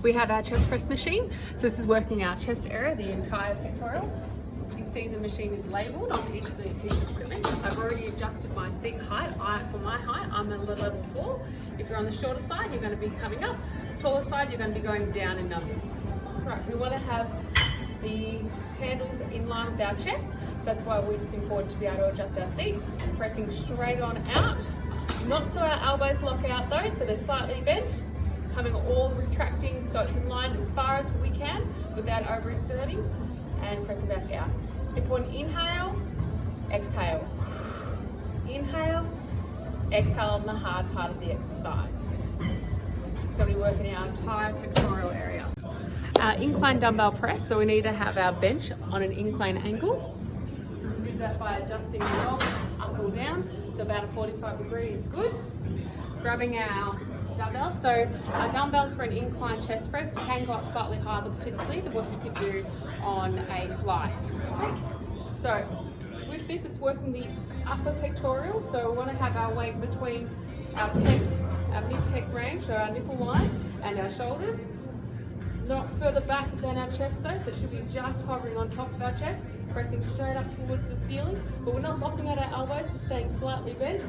We have our chest press machine. So this is working our chest area, the entire pectoral. You can see the machine is labelled on each of the pieces of equipment. I've already adjusted my seat height. For my height, I'm at level 4. If you're on the shorter side, you're going to be coming up. Taller side, you're going to be going down in numbers. Right, we want to have the handles in line with our chest. So that's why it's important to be able to adjust our seat. Pressing straight on out. Not so our elbows lock out though, so they're slightly bent. Coming all retracting so it's in line as far as we can without overexerting, and pressing back out. It's important, inhale, exhale. Inhale, exhale on the hard part of the exercise. It's going to be working our entire pectoral area. Our incline dumbbell press, so we need to have our bench on an incline angle. So we do that by adjusting the knob up or down, so about a 45 degree is good. Grabbing our dumbbells, so our dumbbells for an incline chest press can go up slightly higher typically than what you could do on a fly. Okay. So with this, it's working the upper pectoral, so we want to have our weight between our mid-pec range, so our nipple line, and our shoulders. Not further back than our chest though, so it should be just hovering on top of our chest, pressing straight up towards the ceiling, but we're not locking at our elbows, just staying slightly bent.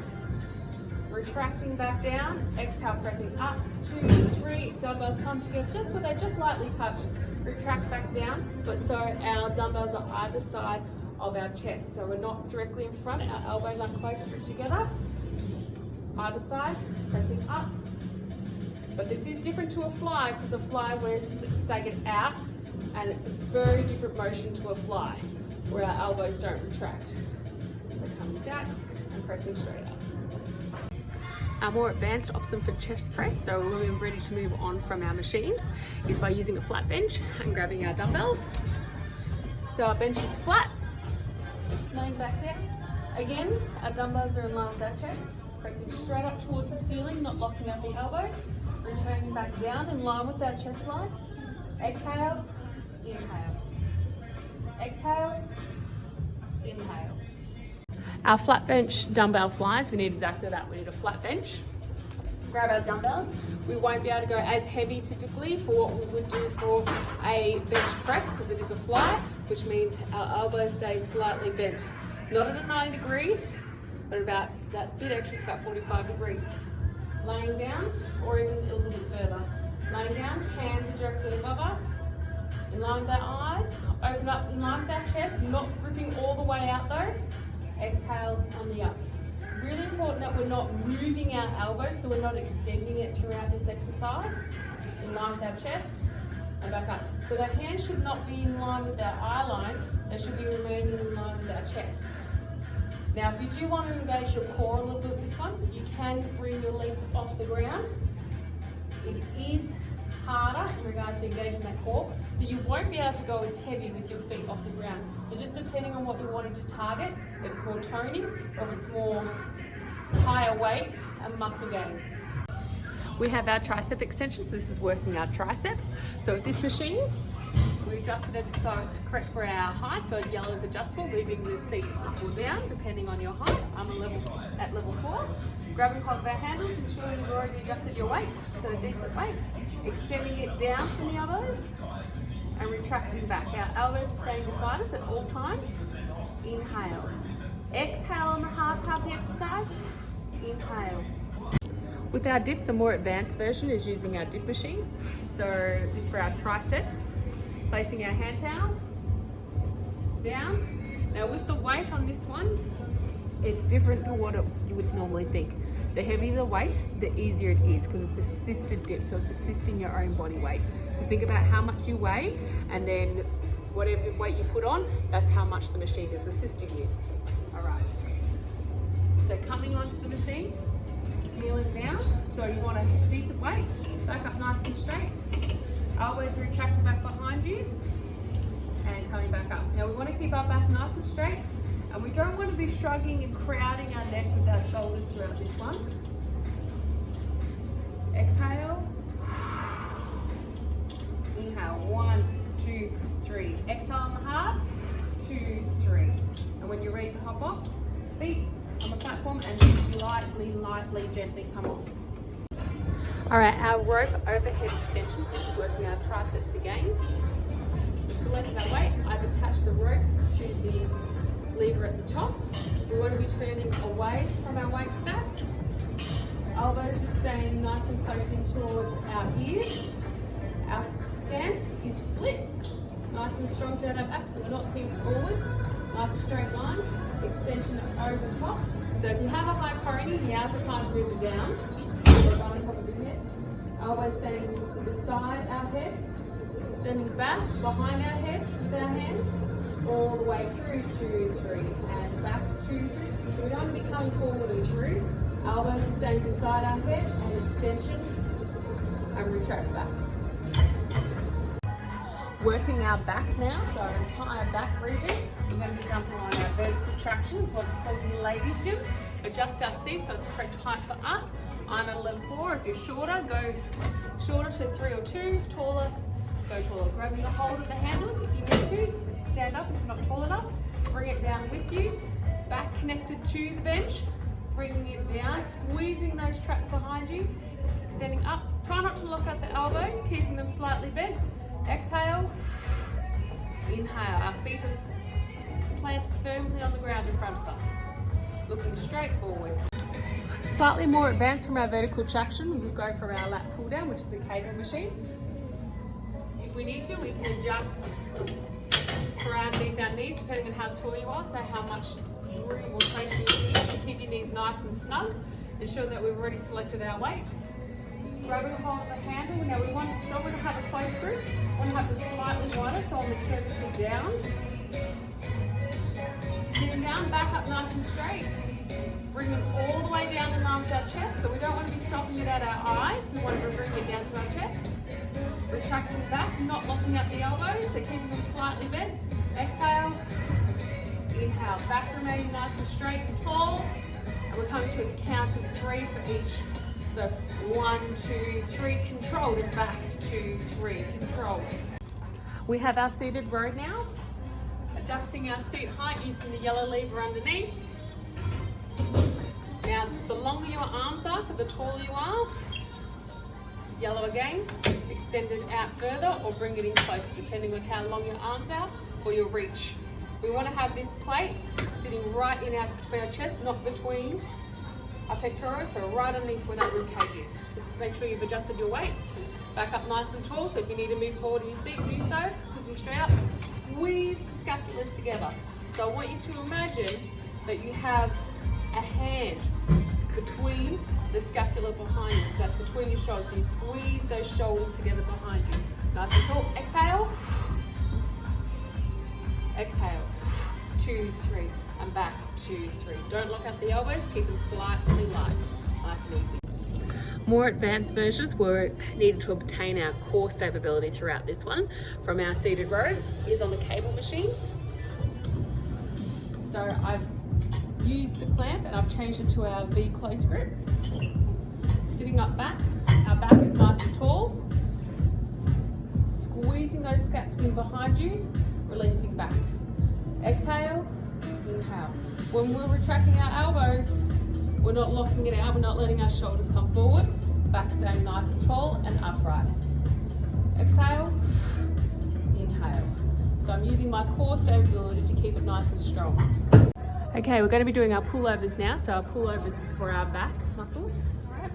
Retracting back down, exhale, pressing up, 2, 3, dumbbells come together just so they just lightly touch. Retract back down, but so our dumbbells are either side of our chest, so we're not directly in front, our elbows aren't close together. Either side, pressing up. But this is different to a fly, because a fly we're staggered out, and it's a very different motion to a fly, where our elbows don't retract. So coming back and pressing straight up. Our more advanced option for chest press, so when we're ready to move on from our machines, is by using a flat bench and grabbing our dumbbells. So our bench is flat, laying back down. Again, our dumbbells are in line with our chest, pressing straight up towards the ceiling, not locking at the elbow. Returning back down in line with our chest line. Exhale, inhale. Exhale, inhale. Our flat bench dumbbell flies, we need exactly that. We need a flat bench. Grab our dumbbells. We won't be able to go as heavy typically for what we would do for a bench press, because it is a fly, which means our elbows stay slightly bent. Not at a 90 degree, but about that bit extra is about 45 degree. Laying down, or even a little bit further. Laying down, hands are directly above us. In line with our eyes, open up in line with our chest, not gripping all the way out though. Exhale on the up. It's really important that we're not moving our elbows, so we're not extending it throughout this exercise. In line with our chest, and back up. So the hands should not be in line with our eye line, they should be remaining in line with our chest. Now, if you do want to engage your core a little bit with this one, you can bring your legs off the ground. It is harder in regards to engaging that core, so you won't be able to go as heavy with your feet off the ground. So just depending on what you're wanting to target, if it's more toning or if it's more higher weight and muscle gain. We have our tricep extensions. This is working our triceps. So with this machine, we adjusted it so it's correct for our height, so yellow is adjustable, moving the seat up or down depending on your height. I'm at level 4. Grab and hold of our handles, ensuring you've already adjusted your weight, so a decent weight. Extending it down from the elbows and retracting back. Our elbows are staying beside us at all times. Inhale. Exhale on the hard part of the exercise. Inhale. With our dips, a more advanced version is using our dip machine. So this is for our triceps. Placing our hand towel down. Now with the weight on this one, it's different to what you would normally think. The heavier the weight, the easier it is, because it's assisted dip, so it's assisting your own body weight. So think about how much you weigh, and then whatever weight you put on, that's how much the machine is assisting you. All right. So coming onto the machine, kneeling down, so you want a decent weight, back up nice and straight. Elbows retracted back behind you and coming back up. Now we want to keep our back nice and straight, and we don't want to be shrugging and crowding our neck with our shoulders throughout this one. Exhale. Inhale. 1, 2, 3. Exhale on the hard. 2, 3. And when you're ready to hop off, feet on the platform and just lightly, gently come off. All right, our rope overhead extensions, this is working our triceps again. We've selected our weight. I've attached the rope to the lever at the top. We want to be turning away from our weight stack. Elbows are staying nice and close in towards our ears. Our stance is split, nice and strong throughout our back, so we're not peeled forward. Nice straight line, extension over top. So if you have a high pony, now's the time to move it down. We're right on top of your head. Elbows staying beside our head, extending back behind our head with our hands, all the way through, 2, 3, and back, 2, 3. So we don't want to be coming forward and through. Elbows are staying beside our head, and extension, and retract back. Working our back now, so our entire back region. We're going to be jumping on our vertical traction, what's called in the ladies gym. Adjust our seat so it's the correct height for us. I'm at a level 4. If you're shorter, go shorter to 3 or 2. Taller, go taller. Grabbing the hold of the handles. If you need to, stand up if you're not tall enough. Bring it down with you. Back connected to the bench. Bringing it down, squeezing those traps behind you. Extending up. Try not to lock out the elbows, keeping them slightly bent. Exhale, inhale. Our feet are planted firmly on the ground in front of us. Looking straight forward. Slightly more advanced from our vertical traction, we'll go for our lat pull down, which is the cable machine. If we need to, we can adjust for underneath our knees, depending on how tall you are, so how much room or space you need to keep your knees nice and snug. Ensure that we've already selected our weight. Grabbing a hold of the handle. Now we don't want to have a close grip. We want to have the slightly wider, so on the curvature down. Sitting down, back up nice and straight. Bring it all the way down in line with our chest. So we don't want to be stopping it at our eyes. We want to bring it down to our chest. Retracting back, not locking out the elbows, so keeping them slightly bent. Exhale. Inhale. Back remaining nice and straight and tall. And we're coming to a count of 3 for each. So 1, 2, 3, controlled, and back, 2, 3, controlled. We have our seated row now. Adjusting our seat height using the yellow lever underneath. Now, the longer your arms are, so the taller you are, yellow again, extend it out further or bring it in closer, depending on how long your arms are for your reach. We want to have this plate sitting right in between our chest, not between our pectoris, so right underneath where that rib cage is. Make sure you've adjusted your weight. Back up nice and tall, so if you need to move forward in your seat, do so. Looking straight up. Squeeze the scapulas together. So I want you to imagine that you have a hand between the scapula behind you. So that's between your shoulders. So you squeeze those shoulders together behind you. Nice and tall. Exhale. Exhale. 2, 3. And back. 2, 3. Don't lock out the elbows. Keep them slightly light. Nice and easy. More advanced versions were needed to obtain our core stability throughout this one from our seated row is on the cable machine. So I've used the clamp and I've changed it to our V close grip. Sitting up back, our back is nice and tall. Squeezing those scaps in behind you, releasing back. Exhale, inhale. When we're retracting our elbows, we're not locking it out, we're not letting our shoulders come forward. Back staying nice and tall and upright. Exhale, inhale. So I'm using my core stability to keep it nice and strong. Okay, we're going to be doing our pullovers now. So our pullovers is for our back muscles. All right.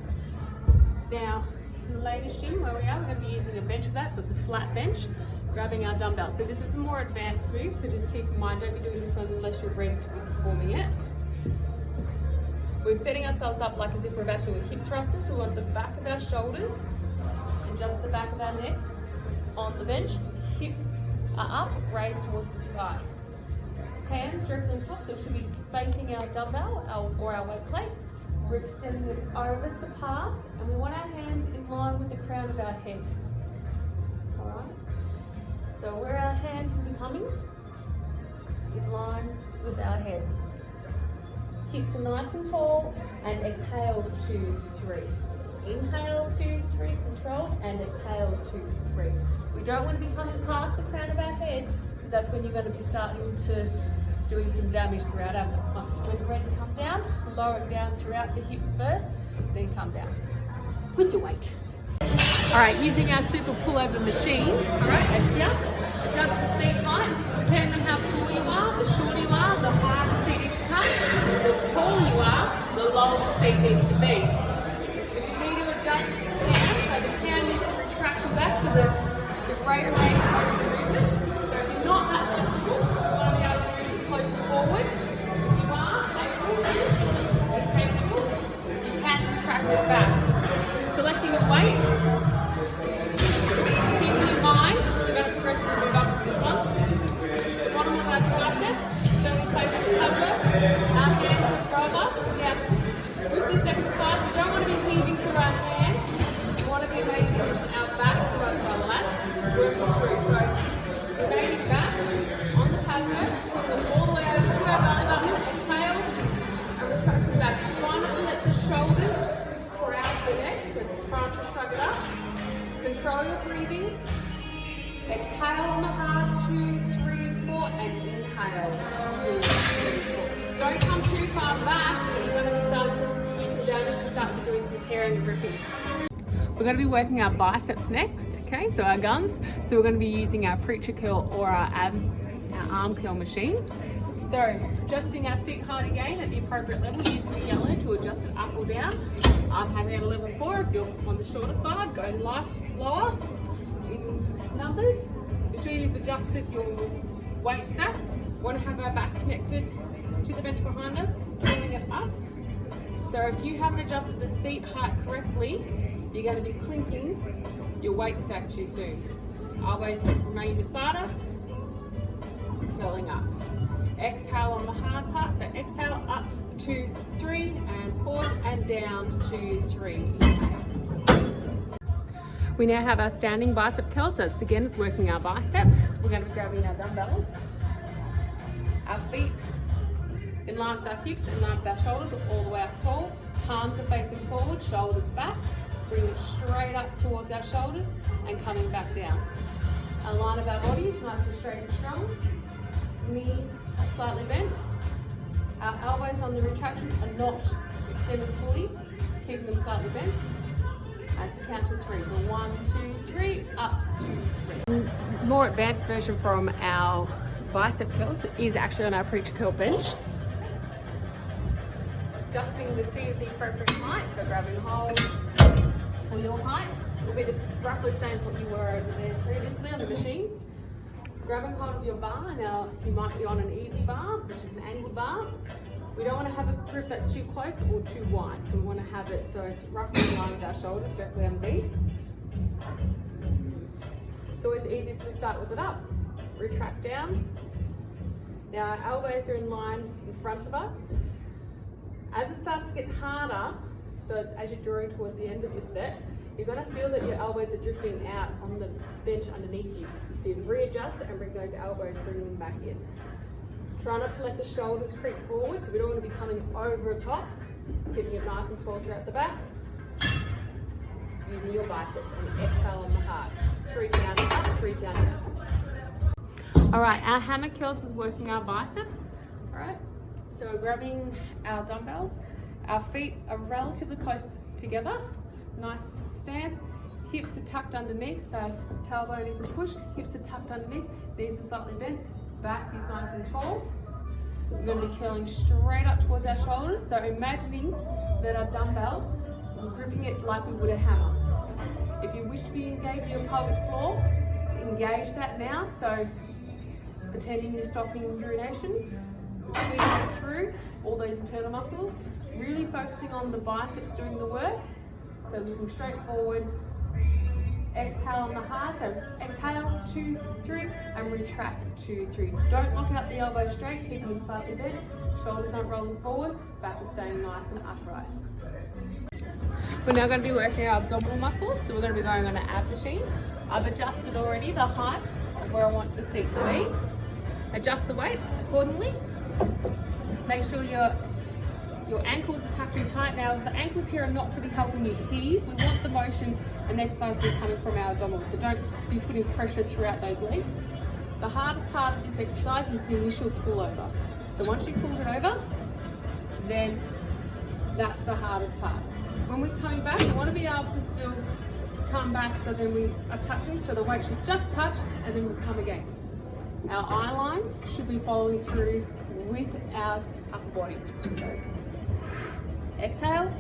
Now, in the ladies gym where we are, we're going to be using a bench for that. So it's a flat bench, grabbing our dumbbells. So this is a more advanced move, so just keep in mind, don't be doing this one unless you're ready to be performing it. We're setting ourselves up like as if we're about to do a hip thruster, so we want the back of our shoulders and just the back of our neck on the bench. Hips are up, raised towards the sky. Hands directly on top, so it should be facing our dumbbell or our weight plate. We're extending it over the path, and we want our hands in line with the crown of our head. Alright? So where our hands will be coming, in line with our head. Hips are nice and tall, and exhale 2, 3. Inhale 2, 3, control, and exhale 2, 3. We don't want to be coming past the crown of our head, because that's when you're going to be starting to doing some damage throughout our muscles. When you're ready to come down, lower it down throughout the hips first, then come down with your weight. All right, using our super pullover machine, all right, as here, adjust the seat height, depending on how tall you are, the shorter you are, the higher the seat needs to come, the taller you are, the lower the seat needs to be. If you need to adjust the cam, so the cam is the retraction back, so the greater range of motion movement. So if you're not that flexible, you want to be able to move it closer forward. If you are able to, and capable, you can retract it back. Selecting a weight, keeping in mind, we're going to progressively move up to this one. The bottom of our tricep, so we place the cover, our hands in front of us. Now, with this exercise, we don't want to be heaving through our hands. We want to be making our backs towards our lats, working through. So, remaining back on the pad first, pulling all the way over to our belly button, exhale, and retracting back. Try not to let the shoulders crowd the neck, so try not to shrug it up. Control your breathing. Exhale on the heart, 2, 3, 4, and inhale. 2, 3, 4. Don't come too far back, because you're going to be starting to do some damage and start to be doing some tearing and ripping. We're going to be working our biceps next, okay, so our guns. So we're going to be using our preacher curl or our arm curl machine. So adjusting our seat height again at the appropriate level, use the yellow to adjust it up or down. I'm having it at a level 4. If you're on the shorter side, go lower in numbers. Make sure you've adjusted your weight stack. We want to have our back connected to the bench behind us, pulling it up. So if you haven't adjusted the seat height correctly, you're going to be clinking your weight stack too soon. Elbows remain beside us, curling up. Exhale on the hard part, so exhale up, 2, 3, and pause, and down, 2, 3, inhale. We now have our standing bicep curl, so it's working our bicep. We're going to be grabbing our dumbbells. Our feet in line with our hips, in line with our shoulders, all the way up tall. Palms are facing forward, shoulders back. Bring it straight up towards our shoulders and coming back down. Our line of our body is nice and straight and strong. Knees are slightly bent. Our elbows on the retraction are not extended fully, keep them slightly bent. And to count to 3. So 1, 2, 3, up, 2, 3. More advanced version from our bicep curls is actually on our preacher curl bench. Adjusting the seat at the appropriate height, so grabbing hold for your height will be roughly the same as what you were over there previously on the machines. Grabbing hold of your bar. Now you might be on an easy bar, which is an angled bar. We don't want to have a grip that's too close or too wide, so we want to have it so it's roughly in line with our shoulders, directly underneath. It's always easiest to start with it up. Retract down. Now our elbows are in line in front of us. As it starts to get harder, so it's as you're drawing towards the end of your set, you're going to feel that your elbows are drifting out on the bench underneath you. So you readjust and bring those elbows, bringing them back in. Try not to let the shoulders creep forward, so we don't want to be coming over the top, keeping it nice and tall throughout the back. Using your biceps and exhale on the heart. 3 down, up, 3 down, up. All right, our hammer curls is working our bicep. All right, so we're grabbing our dumbbells. Our feet are relatively close together. Nice stance. Hips are tucked underneath, so tailbone isn't pushed. Hips are tucked underneath. Knees are slightly bent. Back is nice and tall. We're going to be curling straight up towards our shoulders. So imagining that our dumbbell, we're gripping it like we would a hammer. If you wish to be engaged in your pelvic floor, engage that now. So pretending you're stopping urination, squeezing through all those internal muscles, really focusing on the biceps doing the work. So looking straight forward. Exhale on the heart, so exhale, 2, 3, and retract, 2, 3. Don't lock out the elbow straight, keeping them slightly bent. Shoulders aren't rolling forward, back is staying nice and upright. We're now going to be working our abdominal muscles, so we're going to be going on an ab machine. I've adjusted already the height of where I want the seat to be. Adjust the weight accordingly. Make sure your ankles are tucked in tight. Now, the ankles here are not to be helping you heave. We want the motion and exercise to be coming from our abdominals, so don't be putting pressure throughout those legs. The hardest part of this exercise is the initial pull over. So once you pulled it over, then that's the hardest part. When we're coming back, we want to be able to still come back, so then we are touching, so the weight should just touch and then we'll come again. Our eye line should be following through with our upper body. So exhale,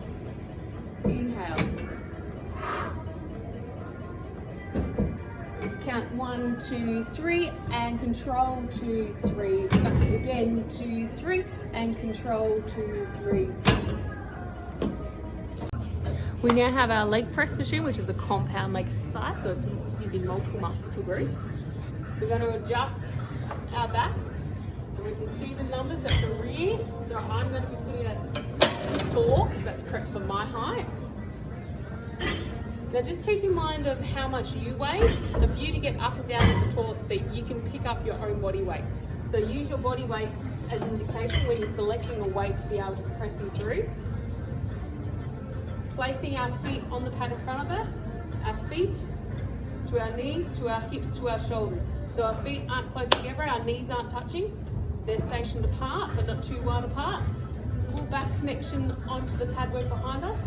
inhale. Count 1, 2, 3 and control 2, 3. Again 2, 3 and control 2, 3. We now have our leg press machine, which is a compound leg exercise, so it's using multiple muscle groups. We're going to adjust our back so we can see the numbers at the rear. So I'm going to be putting it at 4 because that's correct for my height. Now just keep in mind of how much you weigh. And for you to get up and down of the toilet seat, you can pick up your own body weight. So use your body weight as an indication when you're selecting a weight to be able to press it through. Placing our feet on the pad in front of us, our feet to our knees, to our hips, to our shoulders. So our feet aren't close together, our knees aren't touching. They're stationed apart, but not too wide apart. Full back connection onto the pad work behind us.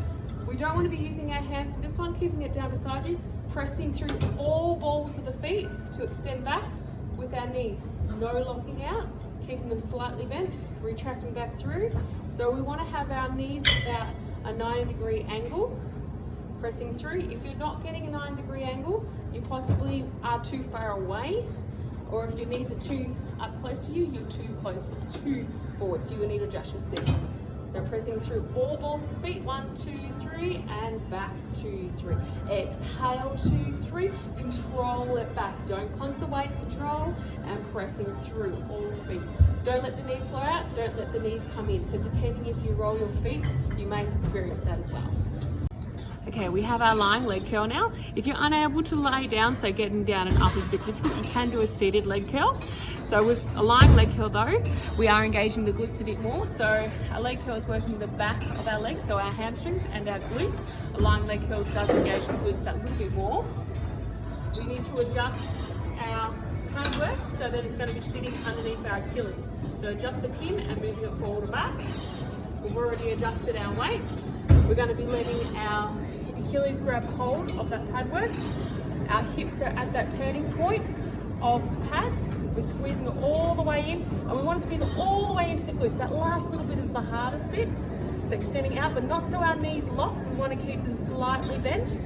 We don't want to be using our hands for this one, keeping it down beside you, pressing through all balls of the feet to extend back with our knees. No locking out, keeping them slightly bent, retracting back through. So we want to have our knees about a 90-degree angle, pressing through. If you're not getting a 90-degree angle, you possibly are too far away, or if your knees are too up close to you, you're too close, too forward, so you need to adjust your seat. So pressing through all balls of the feet, 1, 2, 3, and back, 2, 3. Exhale, 2, 3, control it back. Don't clunk the weights, control, and pressing through all feet. Don't let the knees flow out, don't let the knees come in. So depending if you roll your feet, you may experience that as well. Okay, we have our lying leg curl now. If you're unable to lay down, so getting down and up is a bit difficult, you can do a seated leg curl. So with a lying leg curl though, we are engaging the glutes a bit more. So our leg curl is working the back of our legs, so our hamstrings and our glutes. A lying leg curl does engage the glutes that little bit more. We need to adjust our pad work so that it's going to be sitting underneath our Achilles. So adjust the pin and moving it forward and back. We've already adjusted our weight. We're going to be letting our Achilles grab hold of that pad work. Our hips are at that turning point of the pads. We're squeezing it all the way in, and we want to squeeze it all the way into the glutes. That last little bit is the hardest bit. So extending out, but not so our knees locked. We want to keep them slightly bent.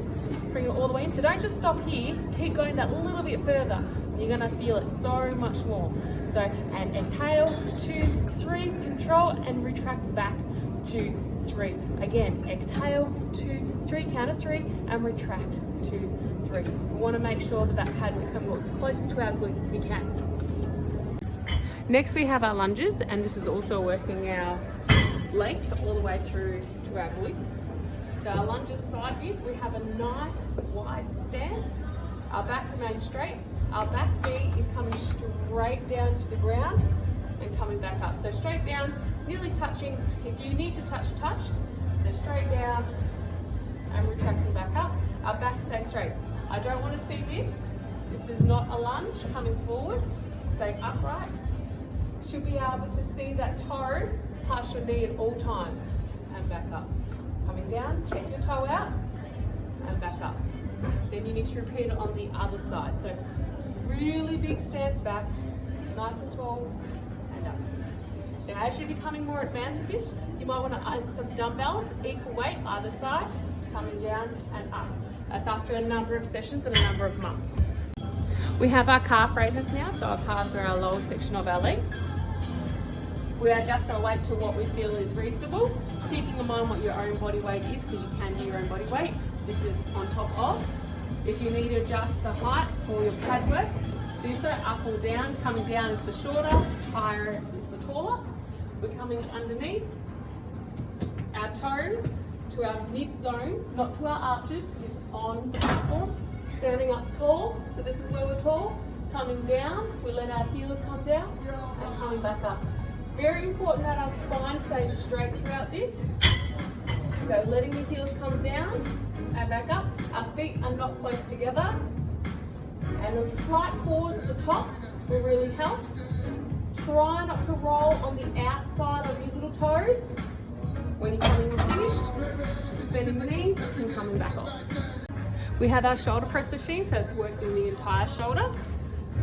Bring it all the way in. So don't just stop here. Keep going that little bit further. You're going to feel it so much more. So, and exhale, 2, 3, control, and retract back, 2, 3. Again, exhale, 2, 3, count of 3, and retract, 2, 3. We want to make sure that that pad is coming as close to our glutes as we can. Next we have our lunges, and this is also working our legs all the way through to our glutes. So our lunges side views, we have a nice wide stance. Our back remains straight. Our back knee is coming straight down to the ground and coming back up. So straight down, nearly touching. If you need to touch, touch. So straight down and retracting back up. Our back stays straight. I don't want to see this. This is not a lunge coming forward. Stay upright. Should be able to see that toe past your knee at all times. And back up. Coming down, check your toe out and back up. Then you need to repeat it on the other side. So really big stance back, nice and tall, and up. Now as you're becoming more advanced with this, you might want to add some dumbbells, equal weight either side, coming down and up. That's after a number of sessions and a number of months. We have our calf raises now, so our calves are our lower section of our legs. We adjust our weight to what we feel is reasonable, keeping in mind what your own body weight is, because you can do your own body weight. This is on top of. If you need to adjust the height for your pad work, do so, up or down. Coming down is for shorter, higher is for taller. We're coming underneath. Our toes to our mid zone, not to our arches, is on the platform. Standing up tall, so this is where we're tall. Coming down, we let our heels come down and coming back up. Very important that our spine stays straight throughout this. So letting the heels come down and back up. Our feet are not close together. And a slight pause at the top will really help. Try not to roll on the outside of your little toes. When you're coming finished, bending the knees and coming back off. We have our shoulder press machine, so it's working the entire shoulder.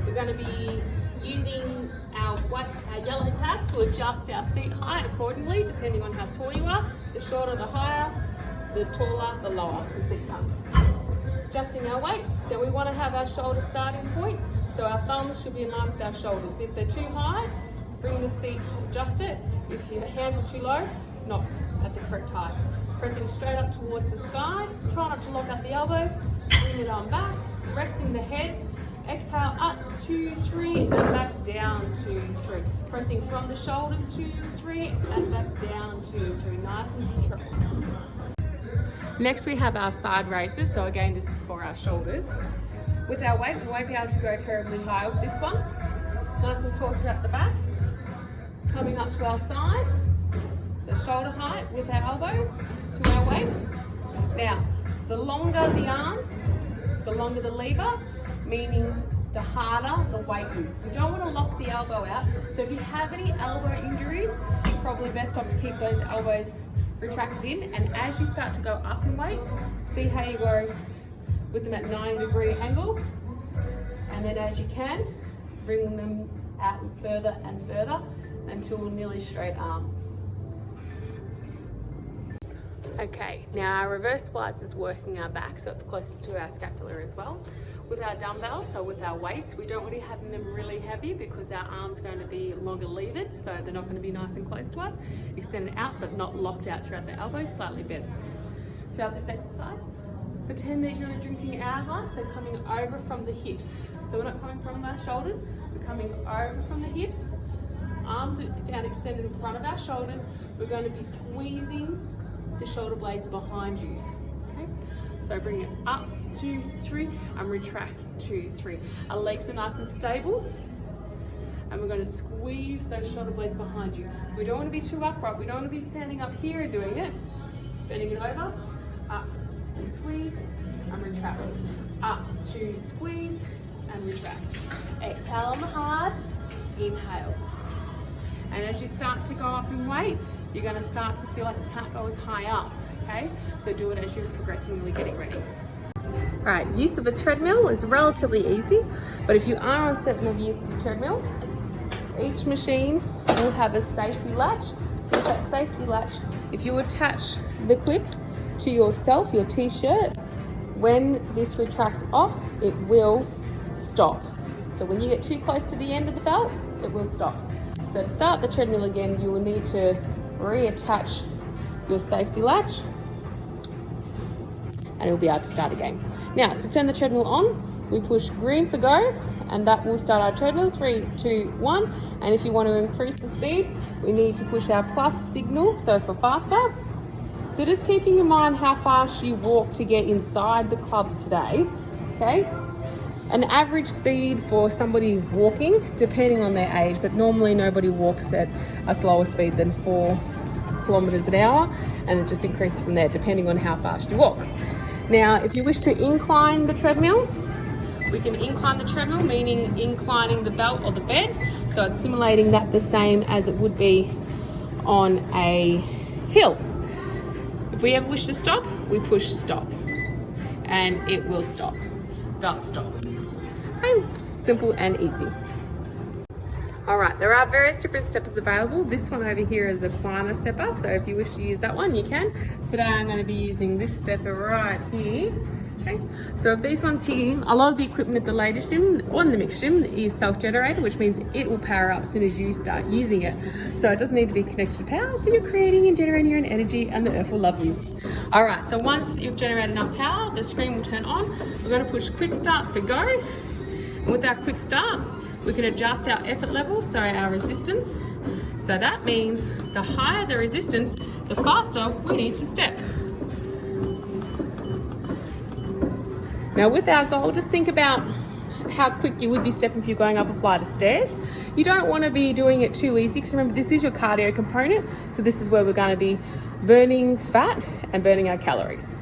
We're going to be using our yellow tab to adjust our seat height accordingly, depending on how tall you are. The shorter, the higher, the taller, the lower the seat comes. Adjusting our weight, then we want to have our shoulder starting point, so our thumbs should be in line with our shoulders. If they're too high, bring the seat, adjust it. If your hands are too low, it's not at the correct height. Pressing straight up towards the sky, try not to lock out the elbows, bring it on back, resting the head, exhale up, 2, 3, and back down, 2, 3. Pressing from the shoulders, 2, 3, and back down, 2, 3. Nice and controlled. Next we have our side raises, so again this is for our shoulders. With our weight, we won't be able to go terribly high with this one. Nice and tall throughout the back. Coming up to our side, so shoulder height with our elbows to our weights. Now, the longer the arms, the longer the lever, meaning the harder the weight is. We don't want to lock the elbow out, so if you have any elbow injuries, you're probably best off to keep those elbows retracted in, and as you start to go up in weight, see how you go with them at 90-degree angle, and then as you can, bring them out further and further until nearly straight arm. Okay, now our reverse splice is working our back, so it's closest to our scapula as well. With our dumbbells, so with our weights, we don't want to be having them really heavy because our arm's going to be longer levered, so they're not going to be nice and close to us. Extended out, but not locked out throughout the elbows, slightly bent. Throughout this exercise, pretend that you're drinking hourglass, so coming over from the hips. So we're not coming from our shoulders, we're coming over from the hips. Arms down, extended in front of our shoulders. We're going to be squeezing the shoulder blades behind you. Okay? So bring it up, 2, 3, and retract, 2, 3. Our legs are nice and stable, and we're going to squeeze those shoulder blades behind you. We don't want to be too upright. We don't want to be standing up here and doing it. Bending it over, up, and squeeze, and retract. Up, 2, squeeze, and retract. Exhale on the hard, inhale. And as you start to go up in weight, you're going to start to feel like you can't go as high up, okay? So do it as you're progressively getting ready. All right, use of a treadmill is relatively easy, but if you are uncertain of use of a treadmill, each machine will have a safety latch. So with that safety latch, if you attach the clip to yourself, your t-shirt, when this retracts off, it will stop. So when you get too close to the end of the belt, it will stop. So to start the treadmill again, you will need to reattach your safety latch, and you'll be able to start again. Now, to turn the treadmill on, we push green for go, and that will start our treadmill. 3, 2, 1. And if you want to increase the speed, we need to push our plus signal, so for faster. So just keeping in mind how fast you walk to get inside the club today, okay? An average speed for somebody walking, depending on their age, but normally nobody walks at a slower speed than 4 kilometers an hour, and it just increases from there depending on how fast you walk. Now, if you wish to incline the treadmill, we can incline the treadmill, meaning inclining the belt or the bed, so it's simulating that the same as it would be on a hill. If we ever wish to stop, we push stop, and it will stop. Belt stop. Okay, simple and easy. All right, there are various different steppers available. This one over here is a climber stepper, so if you wish to use that one, you can. Today I'm going to be using this stepper right here. Okay, so if these ones here, a lot of the equipment at the latest gym or in the mixed gym is self-generated, which means it will power up as soon as you start using it. So it doesn't need to be connected to power, so you're creating and generating your own energy, and the earth will love you. All right, so once you've generated enough power, the screen will turn on. We're going to push quick start for go, and with our quick start, we can adjust our effort level, so our resistance. So that means the higher the resistance, the faster we need to step. Now with our goal, just think about how quick you would be stepping if you're going up a flight of stairs. You don't want to be doing it too easy, because remember, this is your cardio component. So this is where we're going to be burning fat and burning our calories.